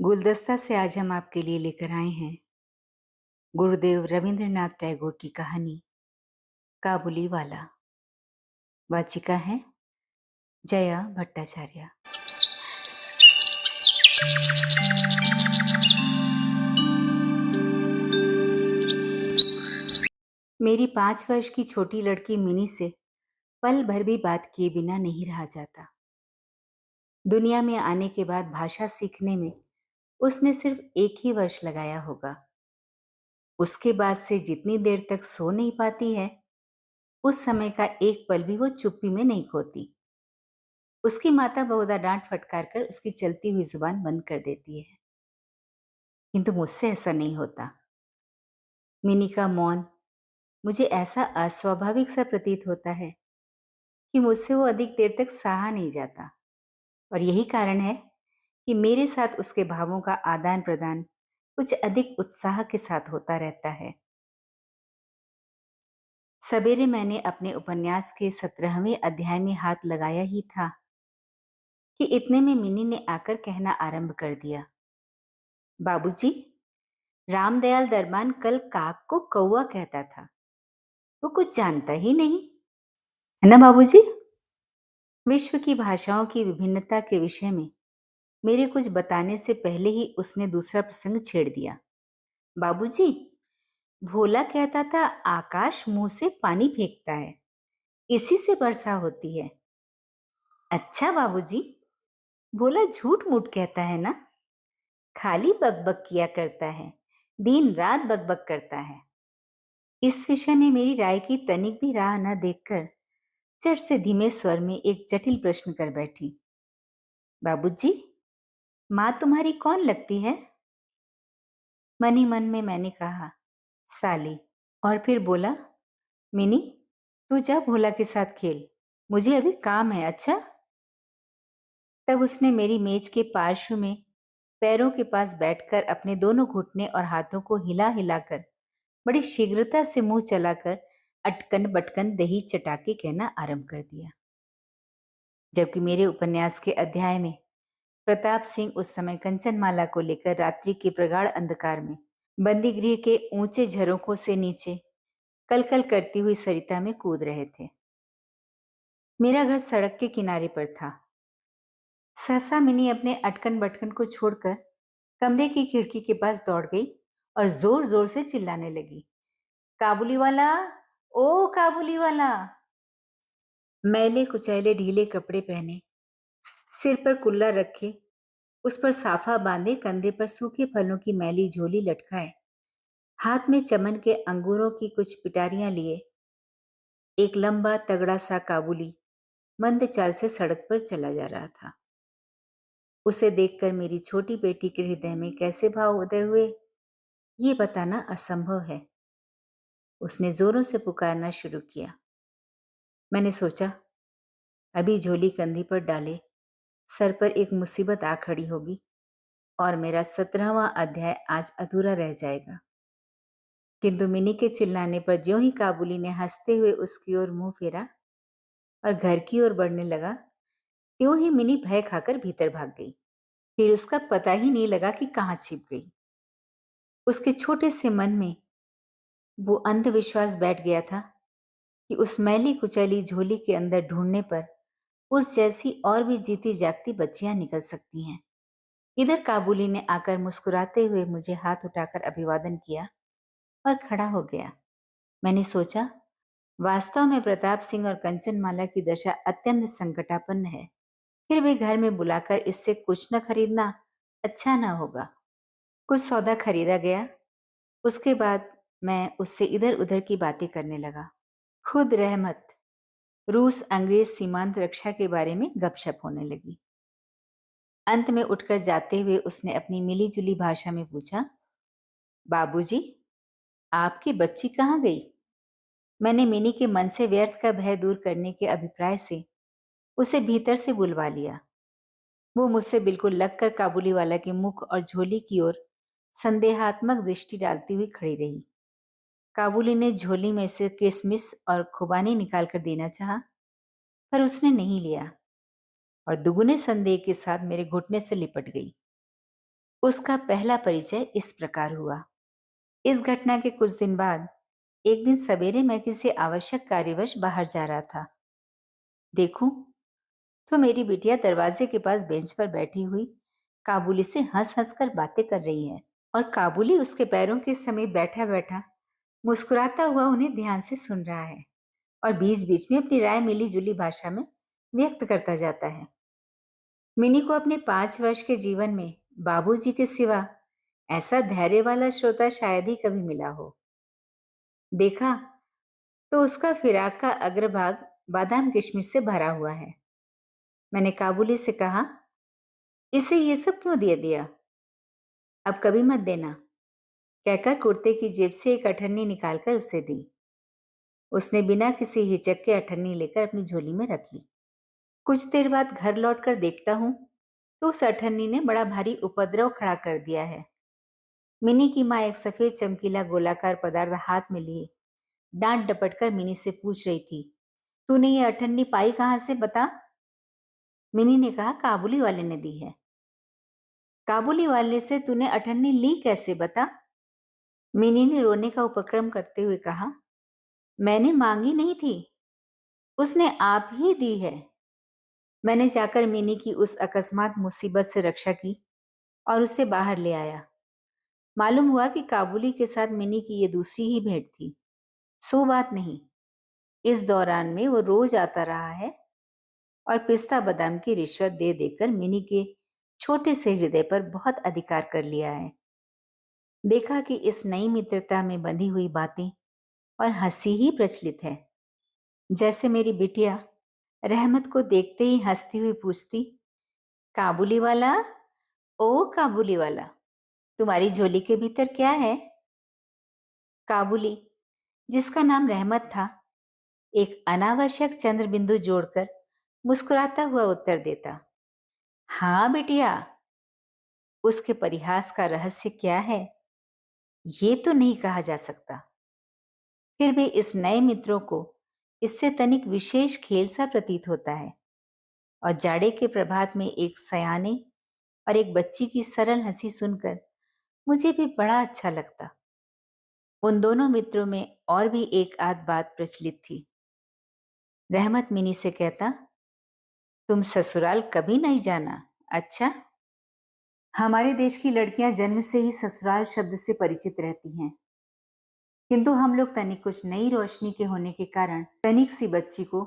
गुलदस्ता से आज हम आपके लिए लेकर आए हैं गुरुदेव रविंद्रनाथ टैगोर की कहानी काबुली वाला। वाचिका है जया भट्टाचार्य। मेरी 5 वर्ष की छोटी लड़की मिनी से पल भर भी बात किए बिना नहीं रहा जाता। दुनिया में आने के बाद भाषा सीखने में उसने सिर्फ 1 ही वर्ष लगाया होगा। उसके बाद से जितनी देर तक सो नहीं पाती है, उस समय का एक पल भी वो चुप्पी में नहीं खोती। उसकी माता बहुधा डांट फटकार कर उसकी चलती हुई जुबान बंद कर देती है, किंतु मुझसे ऐसा नहीं होता। मिनी का मौन मुझे ऐसा अस्वाभाविक सा प्रतीत होता है कि मुझसे वो अधिक देर तक सहा नहीं जाता, और यही कारण है कि मेरे साथ उसके भावों का आदान प्रदान कुछ अधिक उत्साह के साथ होता रहता है। सवेरे मैंने अपने उपन्यास के 17वें अध्याय में हाथ लगाया ही था कि इतने में मिनी ने आकर कहना आरंभ कर दिया, बाबूजी, रामदयाल दरबान कल काक को कौवा कहता था। वो कुछ जानता ही नहीं, है ना बाबूजी? विश्व की भाषाओं की विभिन्नता के विषय में मेरे कुछ बताने से पहले ही उसने दूसरा प्रसंग छेड़ दिया। बाबूजी, भोला कहता था आकाश मुंह से पानी फेंकता है, इसी से वर्षा होती है। अच्छा बाबूजी, भोला झूठ मूठ कहता है ना? खाली बकबक किया करता है, दिन रात बकबक करता है। इस विषय में मेरी राय की तनिक भी राह न देखकर चट से धीमे स्वर में एक जटिल प्रश्न कर बैठी, बाबूजी, माँ तुम्हारी कौन लगती है? मन ही मन में मैंने कहा, साली। और फिर बोला, मिनी, तू जा भोला के साथ खेल, मुझे अभी काम है। अच्छा। तब उसने मेरी मेज के पार्श्व में पैरों के पास बैठकर अपने दोनों घुटने और हाथों को हिला हिलाकर बड़ी शीघ्रता से मुंह चलाकर अटकन बटकन दही चटा के कहना आरंभ कर दिया। जबकि मेरे उपन्यास के अध्याय में प्रताप सिंह उस समय कंचनमाला को लेकर रात्रि के प्रगाढ़ अंधकार में बंदी गृह के ऊंचे झरोखों से नीचे कलकल करती हुई सरिता में कूद रहे थे। मेरा घर सड़क के किनारे पर था। सहसा मिनी अपने अटकन बटकन को छोड़कर कमरे की खिड़की के पास दौड़ गई और जोर जोर से चिल्लाने लगी, काबुली वाला, ओ काबुली वाला। मैले कुचैले ढीले कपड़े पहने, सिर पर कुल्ला रखे, उस पर साफा बांधे, कंधे पर सूखे फलों की मैली झोली लटकाए, हाथ में चमन के अंगूरों की कुछ पिटारियां लिए, एक लंबा तगड़ा सा काबुली मंद चाल से सड़क पर चला जा रहा था। उसे देखकर मेरी छोटी बेटी के हृदय में कैसे भाव उदय हुए, ये बताना असंभव है। उसने जोरों से पुकारना शुरू किया। मैंने सोचा, अभी झोली कंधी पर डाले सर पर एक मुसीबत आ खड़ी होगी और मेरा 17वां अध्याय आज अधूरा रह जाएगा। किंतु मिनी के चिल्लाने पर ज्यों ही काबुली ने हंसते हुए उसकी ओर मुंह फेरा और घर की ओर बढ़ने लगा, त्यों ही मिनी भय खाकर भीतर भाग गई। फिर उसका पता ही नहीं लगा कि कहाँ छिप गई। उसके छोटे से मन में वो अंधविश्वास बैठ गया था कि उस मैली कुचैली झोली के अंदर ढूंढने पर उस जैसी और भी जीती जागती बच्चियां निकल सकती हैं। इधर काबुली ने आकर मुस्कुराते हुए मुझे हाथ उठाकर अभिवादन किया और खड़ा हो गया। मैंने सोचा, वास्तव में प्रताप सिंह और कंचनमाला की दशा अत्यंत संकटापन्न है। फिर भी घर में बुलाकर इससे कुछ न खरीदना अच्छा न होगा। कुछ सौदा खरीदा गया। उसके बाद मैं उससे इधर उधर की बातें करने लगा। खुद रहमत, रूस अंग्रेज सीमांत रक्षा के बारे में गपशप होने लगी। अंत में उठकर जाते हुए उसने अपनी मिली जुली भाषा में पूछा, बाबूजी, आपकी बच्ची कहाँ गई? मैंने मिनी के मन से व्यर्थ का भय दूर करने के अभिप्राय से उसे भीतर से बुलवा लिया। वो मुझसे बिल्कुल लगकर काबुली वाला के मुख और झोली की ओर संदेहात्मक दृष्टि डालती हुई खड़ी रही। काबुली ने झोली में से किशमिश और खुबानी निकाल कर देना चाहा, पर उसने नहीं लिया और दुगुने संदेह के साथ मेरे घुटने से लिपट गई। उसका पहला परिचय इस प्रकार हुआ। इस घटना के कुछ दिन बाद एक दिन सवेरे मैं किसी आवश्यक कार्यवश बाहर जा रहा था। देखूं तो मेरी बिटिया दरवाजे के पास बेंच पर बैठी हुई काबुली से हंस हंस कर बातें कर रही है, और काबुली उसके पैरों के समीप बैठा बैठा मुस्कुराता हुआ उन्हें ध्यान से सुन रहा है और बीच बीच में अपनी राय मिली जुली भाषा में व्यक्त करता जाता है। मिनी को अपने 5 वर्ष के जीवन में बाबूजी के सिवा ऐसा धैर्य वाला श्रोता शायद ही कभी मिला हो। देखा तो उसका फिराक का अग्रभाग बादाम किशमिश से भरा हुआ है। मैंने काबुली से कहा, इसे ये सब क्यों दे दिया? अब कभी मत देना, कहकर कुर्ते की जेब से एक अठन्नी निकालकर उसे दी। उसने बिना किसी हिचक के अठन्नी लेकर अपनी झोली में रख ली। कुछ देर बाद घर लौटकर देखता हूं तो उस अठन्नी ने बड़ा भारी उपद्रव खड़ा कर दिया है। मिनी की माँ एक सफेद चमकीला गोलाकार पदार्थ हाथ में लिए डांट डपट कर मिनी से पूछ रही थी, तूने ये अठन्नी पाई कहां से, बता? मिनी ने कहा, काबुली वाले ने दी है। काबुली वाले से तूने अठन्नी ली कैसे, बता? मिनी ने रोने का उपक्रम करते हुए कहा, मैंने मांगी नहीं थी, उसने आप ही दी है। मैंने जाकर मिनी की उस अकस्मात मुसीबत से रक्षा की और उसे बाहर ले आया। मालूम हुआ कि काबुली के साथ मिनी की ये दूसरी ही भेंट थी। सो बात नहीं, इस दौरान में वो रोज आता रहा है और पिस्ता बादाम की रिश्वत दे देकर मिनी के छोटे से हृदय पर बहुत अधिकार कर लिया है। देखा कि इस नई मित्रता में बंधी हुई बातें और हंसी ही प्रचलित है। जैसे मेरी बिटिया रहमत को देखते ही हंसती हुई पूछती, काबुली वाला, ओ काबुली वाला, तुम्हारी झोली के भीतर क्या है? काबुली, जिसका नाम रहमत था, एक अनावश्यक चंद्र बिंदु जोड़कर मुस्कुराता हुआ उत्तर देता, हाँ बिटिया। उसके परिहास का रहस्य क्या है, ये तो नहीं कहा जा सकता। फिर भी इस नए मित्रों को इससे तनिक विशेष खेल सा प्रतीत होता है, और जाड़े के प्रभात में एक सयाने और एक बच्ची की सरल हंसी सुनकर मुझे भी बड़ा अच्छा लगता। उन दोनों मित्रों में और भी एक आध बात प्रचलित थी। रहमत मिनी से कहता, तुम ससुराल कभी नहीं जाना, अच्छा? हमारे देश की लड़कियां जन्म से ही ससुराल शब्द से परिचित रहती हैं, किंतु हम लोग तनिक कुछ नई रोशनी के होने के कारण तनिक सी बच्ची को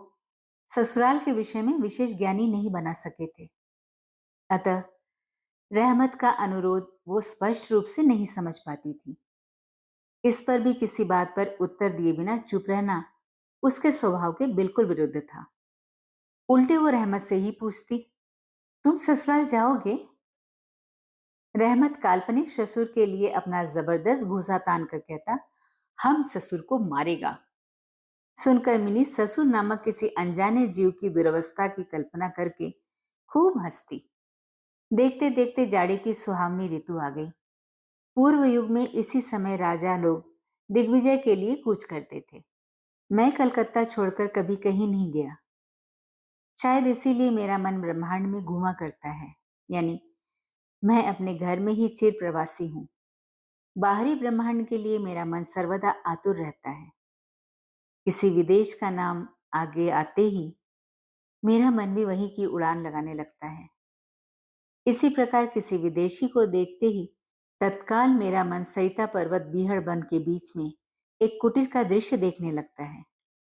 ससुराल के विषय में विशेष ज्ञानी नहीं बना सके थे। अतः रहमत का अनुरोध वो स्पष्ट रूप से नहीं समझ पाती थी। इस पर भी किसी बात पर उत्तर दिए बिना चुप रहना उसके स्वभाव के बिल्कुल विरुद्ध था। उल्टे वो रहमत से ही पूछती, तुम ससुराल जाओगे? रहमत काल्पनिक ससुर के लिए अपना जबरदस्त घूंसा तान कर कहता, हम ससुर को मारेगा। सुनकर मिनी ससुर नामक किसी अनजाने जीव की दुर्वस्था की कल्पना करके खूब हंसती। देखते देखते जाड़े की सुहावनी ऋतु आ गई। पूर्व युग में इसी समय राजा लोग दिग्विजय के लिए कूच करते थे। मैं कलकत्ता छोड़कर कभी कहीं नहीं गया। शायद इसीलिए मेरा मन ब्रह्मांड में घूमा करता है, यानी मैं अपने घर में ही चिर प्रवासी हूँ। बाहरी ब्रह्मांड के लिए मेरा मन सर्वदा आतुर रहता है। किसी विदेश का नाम आगे आते ही मेरा मन भी वहीं की उड़ान लगाने लगता है। इसी प्रकार किसी विदेशी को देखते ही तत्काल मेरा मन सरिता पर्वत बीहड़ वन के बीच में एक कुटीर का दृश्य देखने लगता है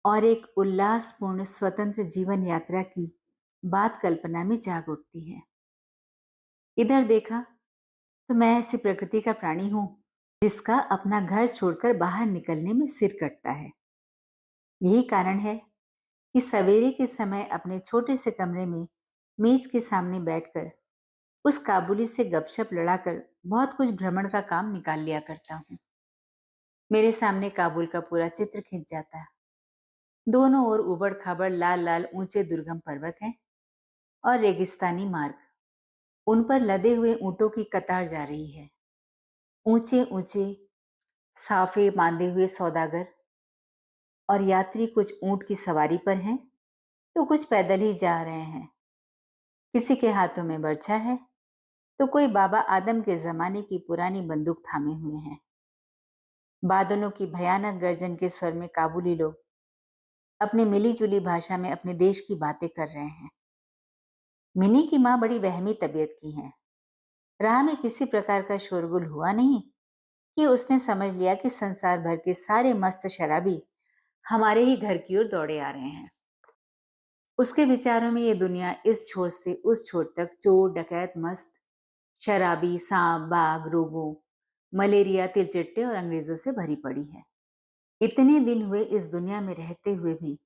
और एक उल्लासपूर्ण स्वतंत्र जीवन यात्रा की बात कल्पना में जाग उठती है। इधर देखा तो मैं ऐसी प्रकृति का प्राणी हूं जिसका अपना घर छोड़कर बाहर निकलने में सिर कटता है। यही कारण है कि सवेरे के समय अपने छोटे से कमरे में मेज के सामने बैठकर उस काबुली से गपशप लड़ाकर बहुत कुछ भ्रमण का काम निकाल लिया करता हूँ। मेरे सामने काबुल का पूरा चित्र खिंच जाता है। दोनों ओर उबड़ खाबड़ लाल लाल ऊंचे दुर्गम पर्वत हैं और रेगिस्तानी मार्ग, उन पर लदे हुए ऊंटों की कतार जा रही है। ऊंचे ऊंचे साफे बांधे हुए सौदागर और यात्री कुछ ऊंट की सवारी पर हैं तो कुछ पैदल ही जा रहे हैं। किसी के हाथों में बर्छा है तो कोई बाबा आदम के जमाने की पुरानी बंदूक थामे हुए हैं। बादलों की भयानक गर्जन के स्वर में काबुली लोग अपनी मिली-जुली भाषा में अपने देश की बातें कर रहे हैं। मिनी की माँ बड़ी वहमी तबीयत की है। राह में किसी प्रकार का शोरगुल हुआ नहीं कि उसने समझ लिया कि संसार भर के सारे मस्त शराबी हमारे ही घर की ओर दौड़े आ रहे हैं। उसके विचारों में ये दुनिया इस छोर से उस छोर तक चोर, डकैत, मस्त, शराबी, सांप, बाघ, रोगों, मलेरिया, तिलचिट्टे और अंग्रेजों से भरी पड़ी है। इतने दिन हुए इस दुनिया में रहते हुए भी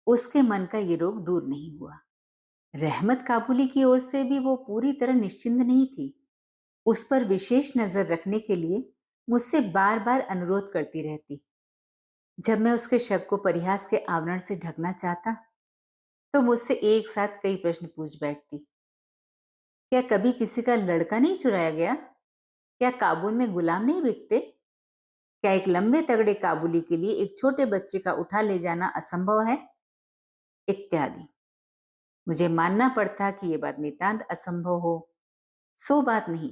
उसके मन का ये रोग दूर नहीं हुआ। रहमत काबुली की ओर से भी वो पूरी तरह निश्चिंत नहीं थी। उस पर विशेष नजर रखने के लिए मुझसे बार बार अनुरोध करती रहती। जब मैं उसके शक को परिहास के आवरण से ढकना चाहता तो मुझसे एक साथ कई प्रश्न पूछ बैठती। क्या कभी किसी का लड़का नहीं चुराया गया? क्या काबुल में गुलाम नहीं बिकते? क्या एक लंबे तगड़े काबुली के लिए एक छोटे बच्चे का उठा ले जाना असंभव है? इत्यादि। मुझे मानना पड़ता कि यह बात नितांत असंभव हो, सो बात नहीं,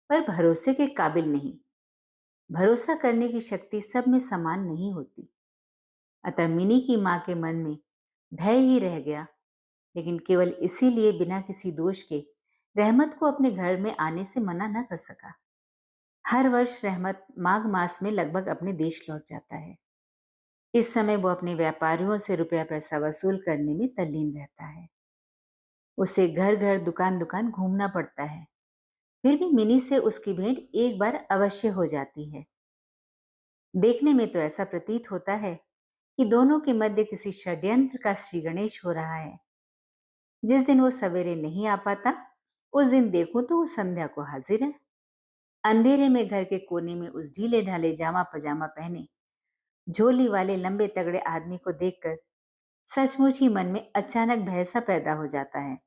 पर भरोसे के काबिल नहीं। भरोसा करने की शक्ति सब में समान नहीं होती। अतः मिनी की मां के मन में भय ही रह गया, लेकिन केवल इसीलिए बिना किसी दोष के रहमत को अपने घर में आने से मना न कर सका। हर वर्ष रहमत माघ मास में लगभग अपने देश लौट जाता है। इस समय वो अपने व्यापारियों से रुपया पैसा वसूल करने में तल्लीन रहता है। उसे घर घर दुकान दुकान घूमना पड़ता है। फिर भी मिनी से उसकी भेंट एक बार अवश्य हो जाती है। देखने में तो ऐसा प्रतीत होता है कि दोनों के मध्य किसी षड्यंत्र का श्री गणेश हो रहा है। जिस दिन वो सवेरे नहीं आ पाता, उस दिन देखूं तो वो संध्या को हाजिर है। अंधेरे में घर के कोने में उस ढीले ढाले जामा पजामा पहने झोली वाले लंबे तगड़े आदमी को देखकर सचमुच ही मन में अचानक भय सा पैदा हो जाता है।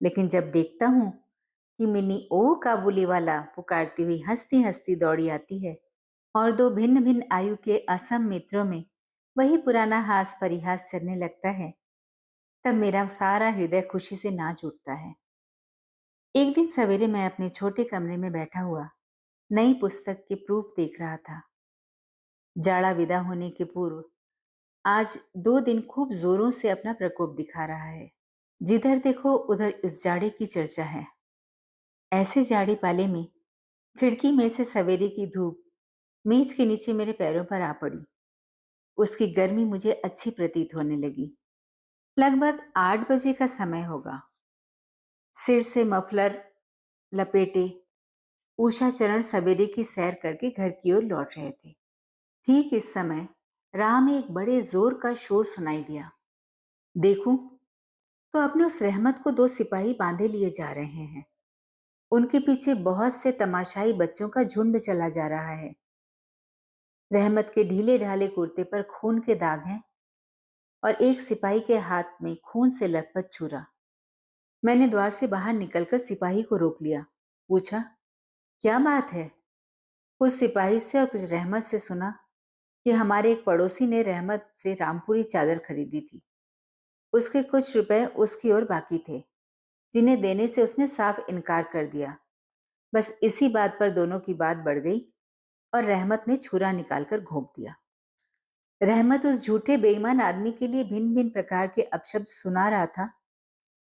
लेकिन जब देखता हूं कि मिनी ओ काबुली वाला पुकारती हुई हंसती हंसती दौड़ी आती है और दो भिन्न भिन्न आयु के असम मित्रों में वही पुराना हास परिहास चलने लगता है, तब मेरा सारा हृदय खुशी से नाच उठता है। एक दिन सवेरे मैं अपने छोटे कमरे में बैठा हुआ नई पुस्तक की प्रूफ देख रहा था। जाड़ा विदा होने के पूर्व आज 2 दिन खूब जोरों से अपना प्रकोप दिखा रहा है। जिधर देखो उधर इस जाड़े की चर्चा है। ऐसे जाड़े पाले में खिड़की में से सवेरे की धूप मेज के नीचे मेरे पैरों पर आ पड़ी। उसकी गर्मी मुझे अच्छी प्रतीत होने लगी। लगभग 8 बजे का समय होगा। सिर से मफलर लपेटे उषा चरण सवेरे की सैर करके घर की ओर लौट रहे थे। ठीक इस समय राह में एक बड़े जोर का शोर सुनाई दिया। देखूं तो अपने उस रहमत को 2 सिपाही बांधे लिए जा रहे हैं। उनके पीछे बहुत से तमाशाई बच्चों का झुंड चला जा रहा है। रहमत के ढीले ढाले कुर्ते पर खून के दाग हैं और एक सिपाही के हाथ में खून से लथपथ छुरा। मैंने द्वार से बाहर निकलकर सिपाही को रोक लिया। पूछा, क्या बात है? कुछ सिपाही से और कुछ रहमत से सुना कि हमारे एक पड़ोसी ने रहमत से रामपुरी चादर खरीदी थी। उसके कुछ रुपए उसकी ओर बाकी थे, जिन्हें देने से उसने साफ इनकार कर दिया। बस इसी बात पर दोनों की बात बढ़ गई और रहमत ने छुरा निकालकर घोंप दिया। रहमत उस झूठे बेईमान आदमी के लिए भिन्न भिन्न प्रकार के अपशब्द सुना रहा था।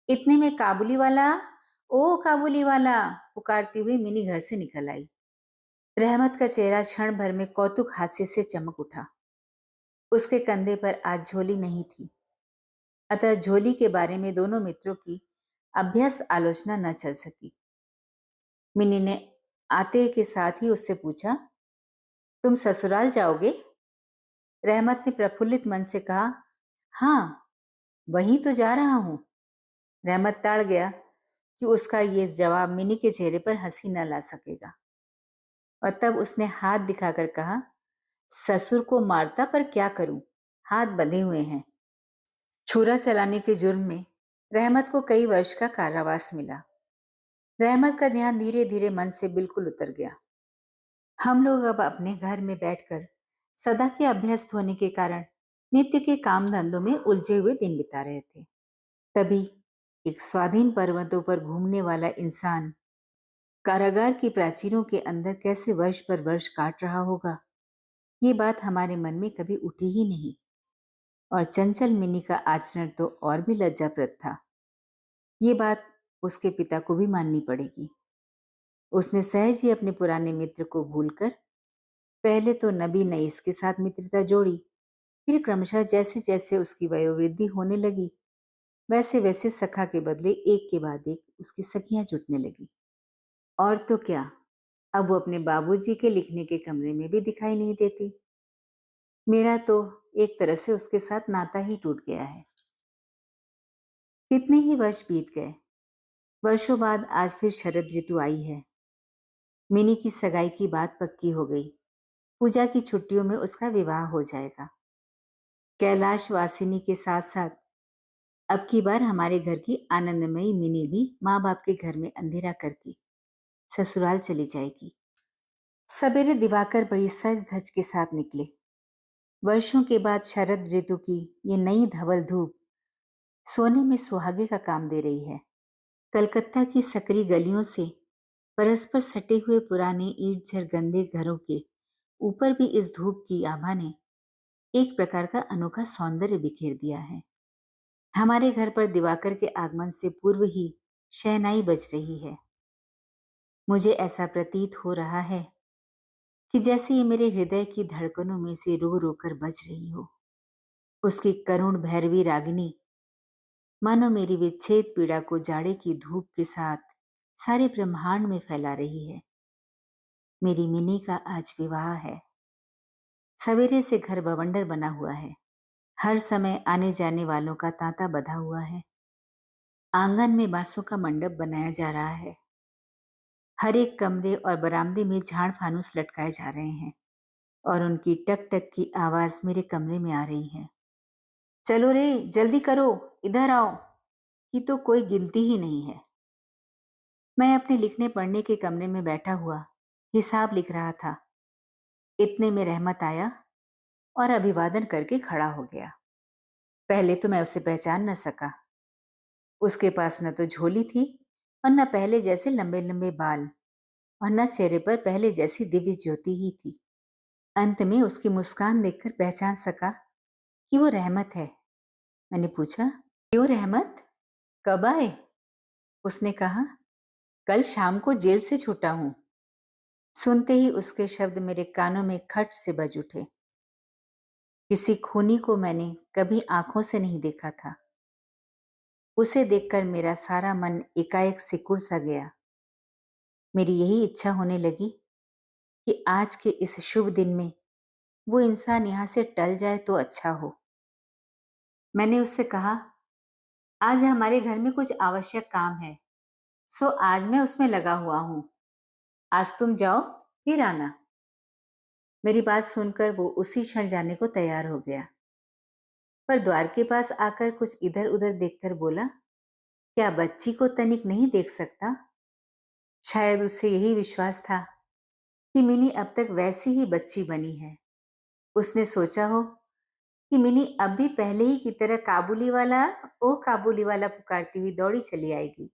इतने में काबुली वाला, ओ काबुली वाला पुकारती हुई मिनी घर से निकल आई। रहमत का चेहरा क्षण भर में कौतुक हास्य से चमक उठा। उसके कंधे पर आज झोली नहीं थी, अतः झोली के बारे में दोनों मित्रों की अभ्यस्त आलोचना न चल सकी। मिनी ने आते के साथ ही उससे पूछा, तुम ससुराल जाओगे? रहमत ने प्रफुल्लित मन से कहा, हाँ, वहीं तो जा रहा हूं। रहमत ताड़ गया कि उसका ये जवाब मिनी के चेहरे पर हंसी न ला सकेगा और तब उसने हाथ दिखाकर कहा, ससुर को मारता पर क्या करूं, हाथ बंधे हुए हैं। छुरा चलाने के जुर्म में रहमत को कई वर्ष का कारावास मिला। रहमत का ध्यान धीरे धीरे मन से बिल्कुल उतर गया। हम लोग अब अपने घर में बैठकर सदा के अभ्यस्त होने के कारण नित्य के काम धंधों में उलझे हुए दिन बिता रहे थे। तभी एक स्वाधीन पर्वतों पर घूमने वाला इंसान कारागार की प्राचीरों के अंदर कैसे वर्ष पर वर्ष काट रहा होगा, ये बात हमारे मन में कभी उठी ही नहीं। और चंचल मिनी का आचरण तो और भी लज्जाप्रद था। ये बात उसके पिता को भी माननी पड़ेगी। उसने सहज ही अपने पुराने मित्र को भूलकर पहले तो नबी नईस के साथ मित्रता जोड़ी, फिर क्रमशः जैसे जैसे उसकी वयोवृद्धि होने लगी, वैसे वैसे सखा के बदले एक के बाद एक उसकी सखियां जुटने लगी। और तो क्या, अब वो अपने बाबूजी के लिखने के कमरे में भी दिखाई नहीं देती। मेरा तो एक तरह से उसके साथ नाता ही टूट गया है। कितने ही वर्ष बीत गए। वर्षों बाद आज फिर शरद ऋतु आई है। मिनी की सगाई की बात पक्की हो गई। पूजा की छुट्टियों में उसका विवाह हो जाएगा। कैलाश वासिनी के साथ साथ अब की बार हमारे घर की आनंदमयी मिनी भी माँ बाप के घर में अंधेरा करके ससुराल चली जाएगी। सवेरे दिवाकर बड़ी सज धज के साथ निकले। वर्षों के बाद शरद ऋतु की ये नई धवल धूप सोने में सुहागे का काम दे रही है। कलकत्ता की सकरी गलियों से परस्पर सटे हुए पुराने ईंट झर गंदे घरों के ऊपर भी इस धूप की आभा ने एक प्रकार का अनोखा सौंदर्य बिखेर दिया है। हमारे घर पर दिवाकर के आगमन से पूर्व ही शहनाई बज रही है। मुझे ऐसा प्रतीत हो रहा है कि जैसे ये मेरे हृदय की धड़कनों में से रो रो कर बज रही हो। उसकी करुण भैरवी रागिनी मानो मेरी विच्छेद पीड़ा को जाड़े की धूप के साथ सारे ब्रह्मांड में फैला रही है। मेरी मिनी का आज विवाह है। सवेरे से घर बवंडर बना हुआ है। हर समय आने जाने वालों का तांता बधा हुआ है। आंगन में बांसों का मंडप बनाया जा रहा है। हर एक कमरे और बरामदे में झाड़ फानूस लटकाए जा रहे हैं और उनकी टक टक की आवाज मेरे कमरे में आ रही है। चलो रे, जल्दी करो, इधर आओ, की तो कोई गिनती ही नहीं है। मैं अपने लिखने पढ़ने के कमरे में बैठा हुआ हिसाब लिख रहा था। इतने में रहमत आया और अभिवादन करके खड़ा हो गया। पहले तो मैं उसे पहचान न सका। उसके पास न तो झोली थी और न पहले जैसे लंबे लंबे बाल और न चेहरे पर पहले जैसी दिव्य ज्योति ही थी। अंत में उसकी मुस्कान देखकर पहचान सका कि वो रहमत है। मैंने पूछा, क्यों रहमत, कब आए? उसने कहा, कल शाम को जेल से छूटा हूं। सुनते ही उसके शब्द मेरे कानों में खट से बज उठे। किसी खूनी को मैंने कभी आंखों से नहीं देखा था। उसे देखकर मेरा सारा मन एकाएक सिकुड़ सा गया। मेरी यही इच्छा होने लगी कि आज के इस शुभ दिन में वो इंसान यहां से टल जाए तो अच्छा हो। मैंने उससे कहा, आज हमारे घर में कुछ आवश्यक काम है, सो आज मैं उसमें लगा हुआ हूं। आज तुम जाओ, फिर आना। मेरी बात सुनकर वो उसी क्षण जाने को तैयार हो गया, पर द्वार के पास आकर कुछ इधर उधर देखकर बोला, क्या बच्ची को तनिक नहीं देख सकता? शायद उसे यही विश्वास था कि मिनी अब तक वैसी ही बच्ची बनी है। उसने सोचा हो कि मिनी अब भी पहले ही की तरह काबुली वाला, ओ काबुली वाला पुकारती हुई दौड़ी चली आएगी।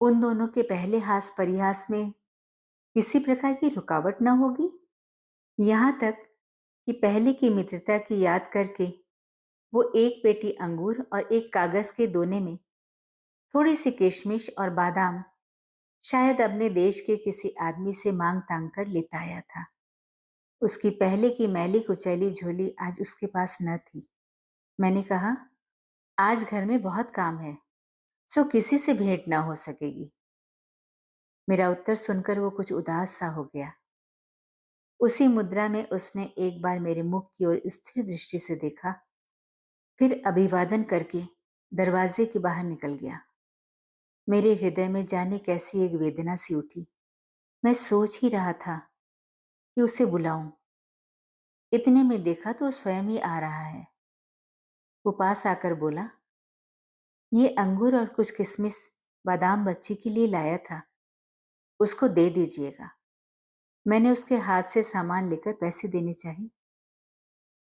उन दोनों के पहले हास परिहास में किसी प्रकार की रुकावट न होगी। यहां तक कि पहले की मित्रता की याद करके वो एक पेटी अंगूर और एक कागज के दोने में थोड़ी सी किशमिश और बादाम शायद अपने देश के किसी आदमी से मांग तांग कर लेता आया था। उसकी पहले की मैली कुचैली झोली आज उसके पास न थी। मैंने कहा, आज घर में बहुत काम है, सो किसी से भेंट ना हो सकेगी। मेरा उत्तर सुनकर वो कुछ उदास सा हो गया। उसी मुद्रा में उसने एक बार मेरे मुख की ओर स्थिर दृष्टि से देखा, फिर अभिवादन करके दरवाजे के बाहर निकल गया। मेरे हृदय में जाने कैसी एक वेदना सी उठी। मैं सोच ही रहा था कि उसे बुलाऊं। इतने में देखा तो स्वयं ही आ रहा है। वो पास आकर बोला, ये अंगूर और कुछ किशमिश बादाम बच्ची के लिए लाया था, उसको दे दीजिएगा। मैंने उसके हाथ से सामान लेकर पैसे देने चाहे,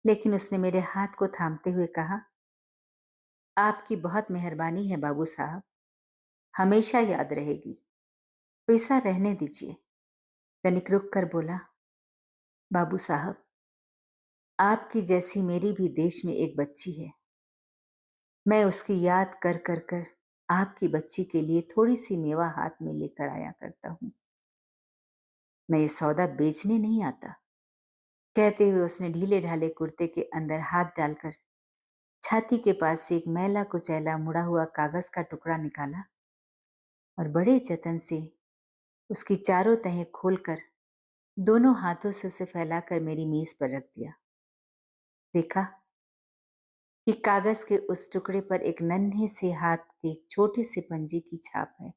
लेकिन उसने मेरे हाथ को थामते हुए कहा, आपकी बहुत मेहरबानी है बाबू साहब, हमेशा याद रहेगी। पैसा रहने दीजिए। तनिक रुक कर बोला, बाबू साहब, आपकी जैसी मेरी भी देश में एक बच्ची है। मैं उसकी याद कर कर कर आपकी बच्ची के लिए थोड़ी सी मेवा हाथ में लेकर आया करता हूँ। मैं ये सौदा बेचने नहीं आता। कहते हुए उसने ढीले ढाले कुर्ते के अंदर हाथ डालकर छाती के पास से एक मैला कुचैला मुड़ा हुआ कागज का टुकड़ा निकाला और बड़े जतन से उसकी चारों तहें खोलकर दोनों हाथों से उसे फैलाकर मेरी मेज पर रख दिया। देखा कि कागज के उस टुकड़े पर एक नन्हे से हाथ के छोटे से पंजे की छाप है।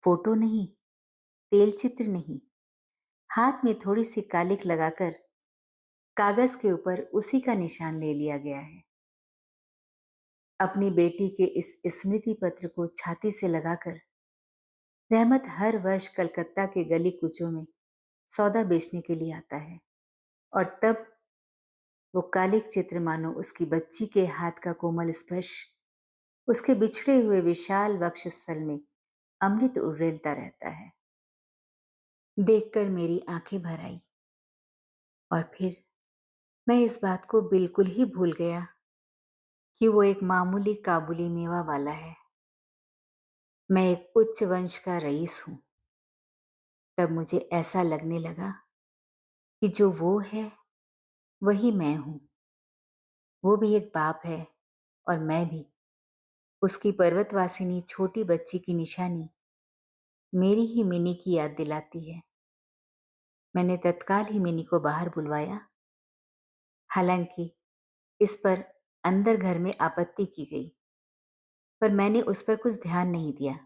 फोटो नहीं, तेल चित्र नहीं, हाथ में थोड़ी सी कालिख लगाकर कागज के ऊपर उसी का निशान ले लिया गया है। अपनी बेटी के इस स्मृति पत्र को छाती से लगाकर रहमत हर वर्ष कलकत्ता के गली कूचों में सौदा बेचने के लिए आता है और तब वो कालिक चित्र मानो उसकी बच्ची के हाथ का कोमल स्पर्श उसके बिछड़े हुए विशाल वक्षस्थल में अमृत उड़ेलता रहता है। देखकर मेरी आंखें भर आई और फिर मैं इस बात को बिल्कुल ही भूल गया कि वो एक मामूली काबुली मेवा वाला है। मैं एक उच्च वंश का रईस हूं। तब मुझे ऐसा लगने लगा कि जो वो है वही मैं हूं। वो भी एक बाप है और मैं भी। उसकी पर्वतवासिनी छोटी बच्ची की निशानी मेरी ही मिनी की याद दिलाती है। मैंने तत्काल ही मिनी को बाहर बुलवाया। हालांकि इस पर अंदर घर में आपत्ति की गई, पर मैंने उस पर कुछ ध्यान नहीं दिया।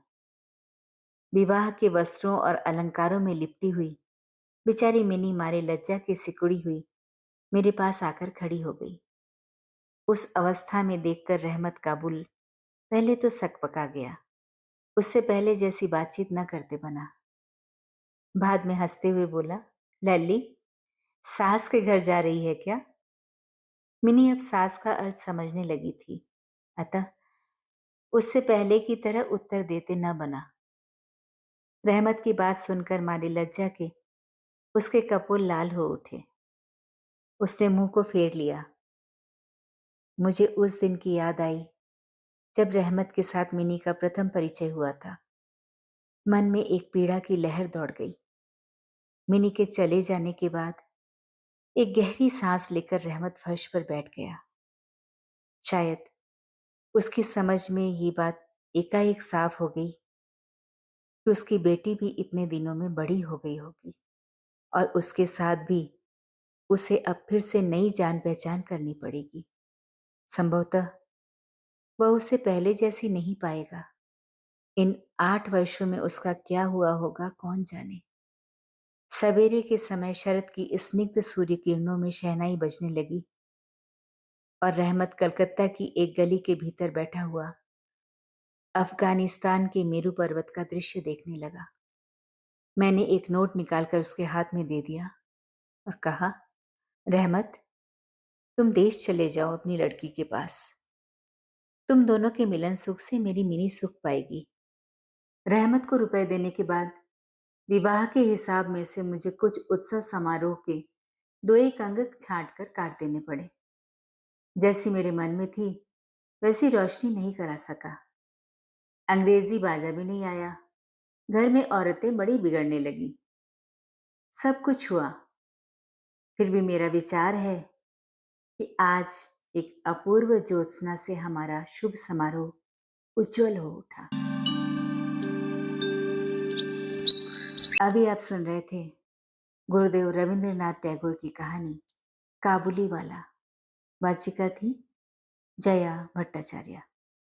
विवाह के वस्त्रों और अलंकारों में लिपटी हुई बेचारी मिनी मारे लज्जा की सिकुड़ी हुई मेरे पास आकर खड़ी हो गई। उस अवस्था में देखकर रहमत काबुल पहले तो सकपका गया। उससे पहले जैसी बातचीत न करते बना। बाद में हंसते हुए बोला, लल्ली, सास के घर जा रही है क्या? मिनी अब सास का अर्थ समझने लगी थी, अतः उससे पहले की तरह उत्तर देते न बना। रहमत की बात सुनकर मारे लज्जा के उसके कपोल लाल हो उठे। उसने मुंह को फेर लिया। मुझे उस दिन की याद आई जब रहमत के साथ मिनी का प्रथम परिचय हुआ था। मन में एक पीड़ा की लहर दौड़ गई। मिनी के चले जाने के बाद एक गहरी सांस लेकर रहमत फर्श पर बैठ गया। शायद उसकी समझ में ये बात एकाएक साफ हो गई कि उसकी बेटी भी इतने दिनों में बड़ी हो गई होगी और उसके साथ भी उसे अब फिर से नई जान पहचान करनी पड़ेगी। संभवतः वह उसे पहले जैसी नहीं पाएगा। इन 8 वर्षों में उसका क्या हुआ होगा कौन जाने। सवेरे के समय शरद की स्निग्ध सूर्य किरणों में शहनाई बजने लगी और रहमत कलकत्ता की एक गली के भीतर बैठा हुआ अफगानिस्तान के मेरू पर्वत का दृश्य देखने लगा। मैंने एक नोट निकालकर उसके हाथ में दे दिया और कहा, रहमत, तुम देश चले जाओ अपनी लड़की के पास। तुम दोनों के मिलन सुख से मेरी मिनी सुख पाएगी। रहमत को रुपए देने के बाद विवाह के हिसाब में से मुझे कुछ उत्सव समारोह के 2-1 अंक छांट कर काट देने पड़े। जैसी मेरे मन में थी वैसी रोशनी नहीं करा सका। अंग्रेजी बाजा भी नहीं आया। घर में औरतें बड़ी बिगड़ने लगी। सब कुछ हुआ, फिर भी मेरा विचार है कि आज एक अपूर्व ज्योत्सना से हमारा शुभ समारोह उज्जवल हो उठा। अभी आप सुन रहे थे गुरुदेव रविंद्रनाथ टैगोर की कहानी काबुली वाला। वाचिका थी जया भट्टाचार्य।